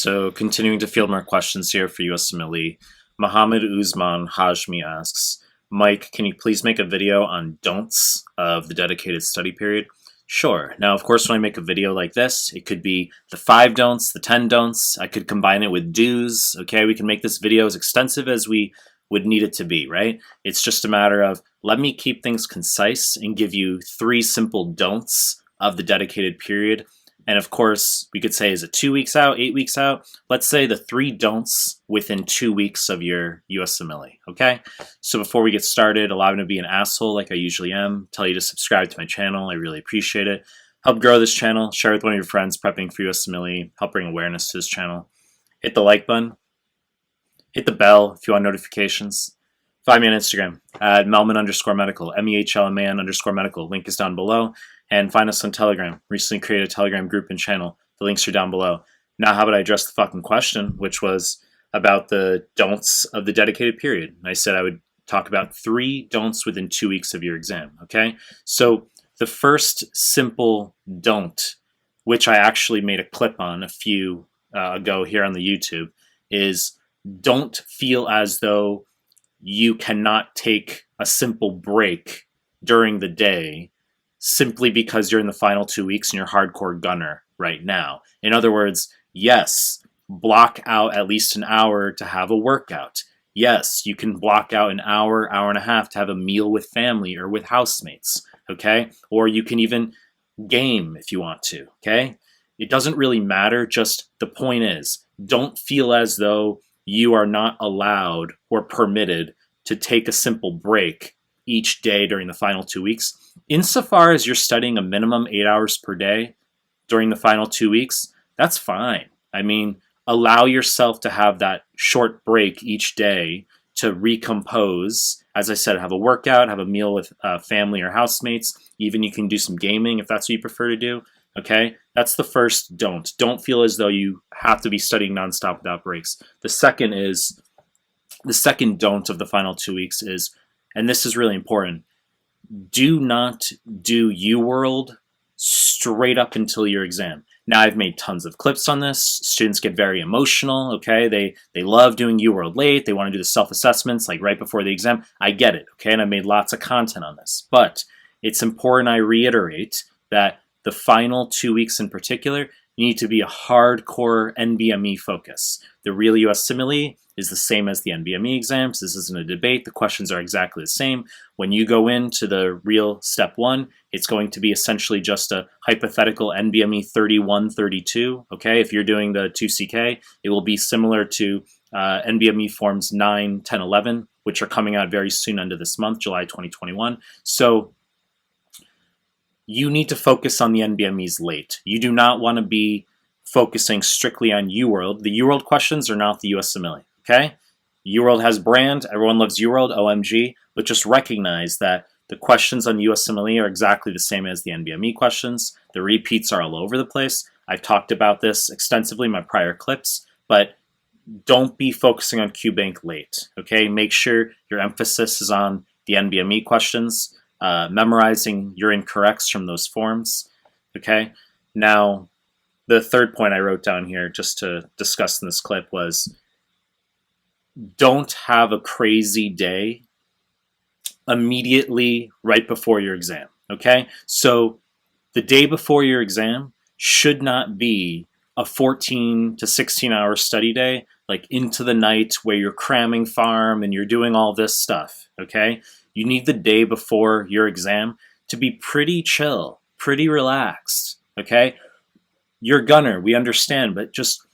So continuing to field more questions here for USMLE, Mohammed Uzman Hajmi asks, Mike, can you please make a video on don'ts of the dedicated study period? Sure. Now, of course, when I make a video like this, it could be the 5 don'ts, the 10 don'ts. I could combine it with do's. Okay, we can make this video as extensive as we would need it to be, right? It's just a matter of let me keep things concise and give you 3 simple don'ts of the dedicated period. And of course, we could say, is it 2 weeks out, 8 weeks out? Let's say the 3 don'ts within 2 weeks of your USMLE, okay? So before we get started, allow me to be an asshole like I usually am, tell you to subscribe to my channel. I really appreciate it. Help grow this channel, share with one of your friends prepping for USMLE, help bring awareness to this channel. Hit the like button. Hit the bell if you want notifications. Find me on Instagram at Mehlmanmedical, MEHLMAN_medical. Link is down below. And find us on Telegram. Recently created a Telegram group and channel. The links are down below. Now, how about I address the fucking question, which was about the don'ts of the dedicated period. And I said I would talk about 3 don'ts within 2 weeks of your exam, okay? So the first simple don't, which I actually made a clip on a few ago here on the YouTube, is don't feel as though you cannot take a simple break during the day simply because you're in the final 2 weeks and you're hardcore gunner right now. In other words, yes, block out at least an hour to have a workout. Yes, you can block out an hour, hour and a half to have a meal with family or with housemates, okay? Or you can even game if you want to, okay? It doesn't really matter, just the point is, don't feel as though you are not allowed or permitted to take a simple break each day during the final 2 weeks. Insofar as you're studying a minimum 8 hours per day during the final 2 weeks, that's fine. I mean, allow yourself to have that short break each day to recompose. As I said, have a workout, have a meal with family or housemates. Even you can do some gaming if that's what you prefer to do. Okay, that's the first don't. Don't feel as though you have to be studying nonstop without breaks. The second don't of the final 2 weeks is, and this is really important, do not do UWorld straight up until your exam. Now, I've made tons of clips on this. Students get very emotional, okay? They love doing UWorld late. They want to do the self-assessments like right before the exam. I get it, okay? And I made lots of content on this. But it's important I reiterate that the final 2 weeks in particular, you need to be a hardcore NBME focus. The real USMLE is the same as the NBME exams. This isn't a debate. The questions are exactly the same. When you go into the real step 1, it's going to be essentially just a hypothetical NBME 31, 32. Okay, if you're doing the 2CK, it will be similar to NBME forms 9, 10, 11, which are coming out very soon under this month, July 2021. So you need to focus on the NBMEs late. You do not want to be focusing strictly on UWorld. The UWorld questions are not the USMLE, okay? UWorld has brand. Everyone loves UWorld, OMG. But just recognize that the questions on USMLE are exactly the same as the NBME questions. The repeats are all over the place. I've talked about this extensively in my prior clips, but don't be focusing on QBank late, okay? Make sure your emphasis is on the NBME questions, memorizing your incorrects from those forms, okay? Now, the third point I wrote down here just to discuss in this clip was don't have a crazy day immediately right before your exam, okay? So the day before your exam should not be a 14 to 16 hour study day, like into the night where you're cramming farm and you're doing all this stuff, okay? You need the day before your exam to be pretty chill, pretty relaxed, okay? You're a gunner, we understand, but just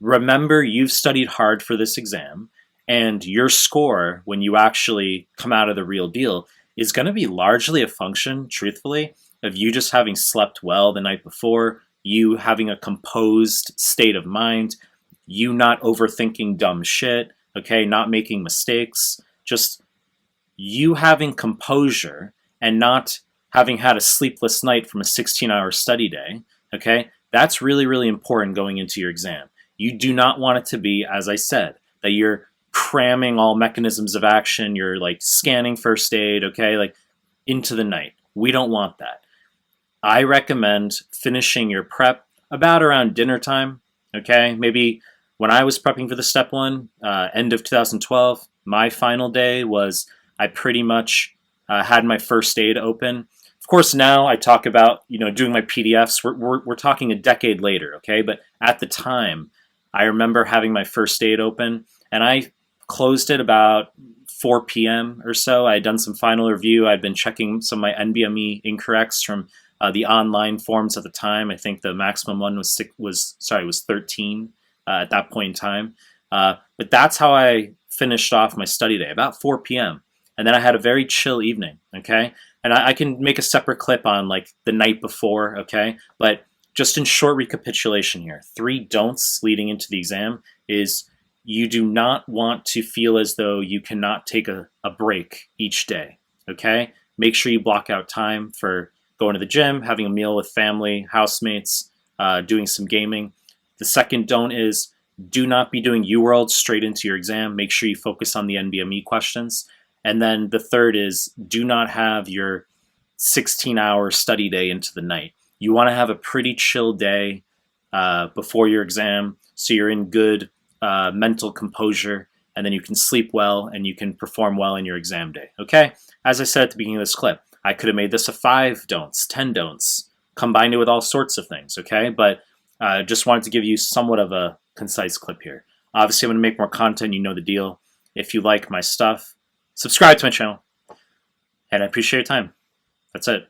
remember you've studied hard for this exam, and your score, when you actually come out of the real deal, is going to be largely a function, truthfully, of you just having slept well the night before, you having a composed state of mind, you not overthinking dumb shit, okay, not making mistakes, just you having composure and not having had a sleepless night from a 16-hour study day, okay, that's really, really important going into your exam. You do not want it to be, as I said, that you're cramming all mechanisms of action, you're like scanning first aid, okay, like into the night. We don't want that. I recommend finishing your prep about around dinner time, Okay, maybe when I was prepping for the step one, end of 2012, my final day was I pretty much had my first aid open. Of course, now I talk about doing my PDFs. We're talking a decade later, okay? But at the time, I remember having my first aid open, and I closed it about 4 p.m. or so. I had done some final review. I'd been checking some of my NBME incorrects from the online forms at the time. I think the maximum one was 13 at that point in time. But that's how I finished off my study day, about 4 p.m. And then I had a very chill evening. Okay, and I can make a separate clip on like the night before. Okay, but just in short recapitulation here, 3 don'ts leading into the exam is you do not want to feel as though you cannot take a break each day. Okay, make sure you block out time for going to the gym, having a meal with family, housemates, doing some gaming. The second don't is do not be doing UWorld straight into your exam. Make sure you focus on the NBME questions. And then the third is do not have your 16-hour study day into the night. You want to have a pretty chill day before your exam so you're in good mental composure, and then you can sleep well and you can perform well in your exam day. Okay? As I said at the beginning of this clip, I could have made this a 5 don'ts, 10 don'ts, combined it with all sorts of things, okay? But just wanted to give you somewhat of a concise clip here. Obviously, I'm going to make more content. You know the deal. If you like my stuff, subscribe to my channel. And I appreciate your time. That's it.